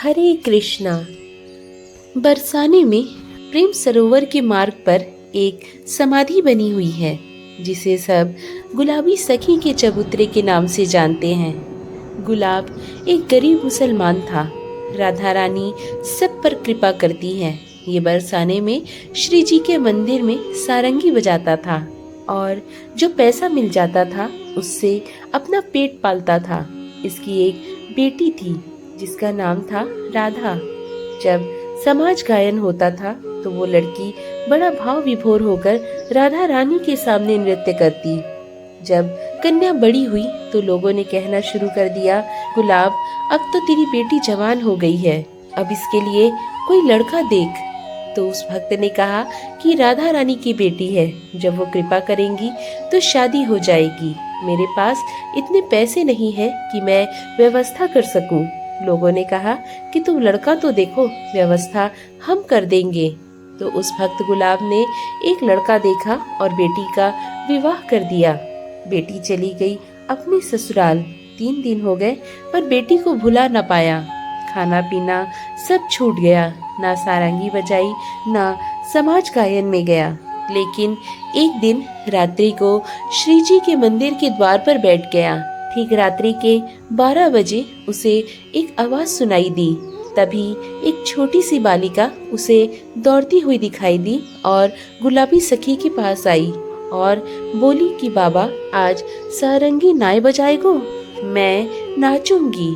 हरे कृष्णा। बरसाने में प्रेम सरोवर के मार्ग पर एक समाधि बनी हुई है, जिसे सब गुलाबी सखी के चबूतरे के नाम से जानते हैं। गुलाब एक गरीब मुसलमान था। राधा रानी सब पर कृपा करती है। ये बरसाने में श्री जी के मंदिर में सारंगी बजाता था और जो पैसा मिल जाता था उससे अपना पेट पालता था। इसकी एक बेटी थी जिसका नाम था राधा। जब समाज गायन होता था तो वो लड़की बड़ा भाव विभोर होकर राधा रानी के सामने नृत्य करती। जब कन्या बड़ी हुई तो लोगों ने कहना शुरू कर दिया, गुलाब, अब तो तेरी बेटी जवान हो गई है, अब इसके लिए कोई लड़का देख। तो उस भक्त ने कहा कि राधा रानी की बेटी है, जब वो कृपा करेंगी तो शादी हो जाएगी। मेरे पास इतने पैसे नहीं है कि मैं व्यवस्था कर सकूं। लोगों ने कहा कि तुम लड़का तो देखो, व्यवस्था हम कर देंगे। तो उस भक्त गुलाब ने एक लड़का देखा और बेटी का विवाह कर दिया। बेटी चली गई अपने ससुराल। 3 दिन हो गए पर बेटी को भुला न पाया। खाना पीना सब छूट गया, ना सारंगी बजाई, ना समाज गायन में गया। लेकिन एक दिन रात्रि को श्री जी के मंदिर के द्वार पर बैठ गया। ठीक रात्रि के 12 बजे उसे एक आवाज सुनाई दी। तभी एक छोटी सी बालिका उसे दौड़ती हुई दिखाई दी और गुलाबी सखी के पास आई और बोली कि बाबा, आज सारंगी नाय बजाएगो, मैं नाचूंगी।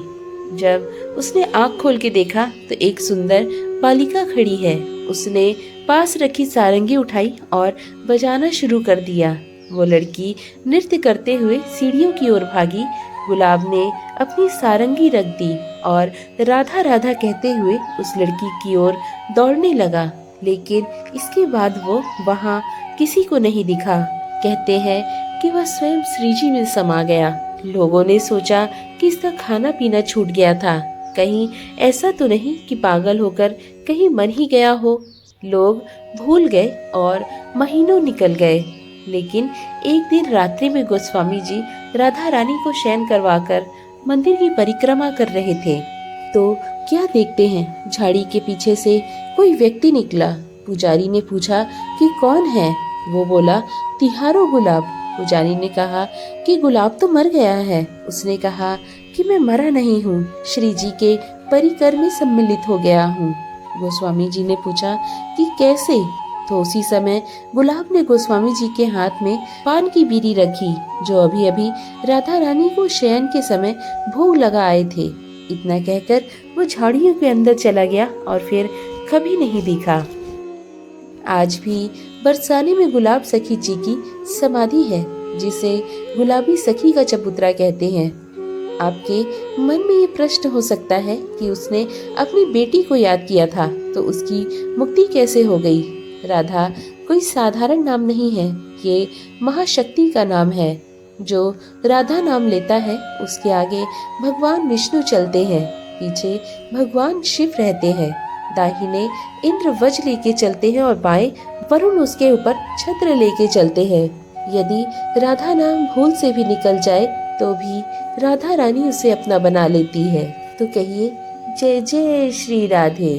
जब उसने आँख खोल के देखा तो एक सुंदर बालिका खड़ी है। उसने पास रखी सारंगी उठाई और बजाना शुरू कर दिया। वो लड़की नृत्य करते हुए सीढ़ियों की ओर भागी। गुलाब ने अपनी सारंगी रख दी और राधा राधा कहते हुए उस लड़की की ओर दौड़ने लगा। लेकिन इसके बाद वो वहाँ किसी को नहीं दिखा। कहते हैं कि वह स्वयं श्री जी में समा गया। लोगों ने सोचा कि इसका खाना पीना छूट गया था, कहीं ऐसा तो नहीं कि पागल होकर कहीं मर ही गया हो। लोग भूल गए और महीनों निकल गए। लेकिन एक दिन रात्रि में गोस्वामी जी राधा रानी को शयन करवाकर मंदिर की परिक्रमा कर रहे थे तो क्या देखते हैं, झाड़ी के पीछे से कोई व्यक्ति निकला। पुजारी ने पूछा कि कौन है। वो बोला, तिहारो गुलाब। पुजारी ने कहा कि गुलाब तो मर गया है। उसने कहा कि मैं मरा नहीं हूँ, श्री जी के परिकर में सम्मिलित हो गया हूँ। गोस्वामी जी ने पूछा कि कैसे। तो उसी समय गुलाब ने गोस्वामी जी के हाथ में पान की बीड़ी रखी, जो अभी अभी राधा रानी को शयन के समय भोग लगा आए थे। इतना कहकर वो झाड़ियों के अंदर चला गया और फिर कभी नहीं दिखा। आज भी बरसाने में गुलाब सखी जी की समाधि है, जिसे गुलाबी सखी का चबूतरा कहते हैं। आपके मन में ये प्रश्न हो सकता है कि उसने अपनी बेटी को याद किया था तो उसकी मुक्ति कैसे हो गई। राधा कोई साधारण नाम नहीं है, ये महाशक्ति का नाम है। जो राधा नाम लेता है उसके आगे भगवान विष्णु चलते हैं, पीछे भगवान शिव रहते हैं। दाहिने इंद्र वज्र लेके चलते हैं और बाएं वरुण उसके ऊपर छत्र लेके चलते हैं। यदि राधा नाम भूल से भी निकल जाए तो भी राधा रानी उसे अपना बना लेती है। तो कहिए, जय जय श्री राधे।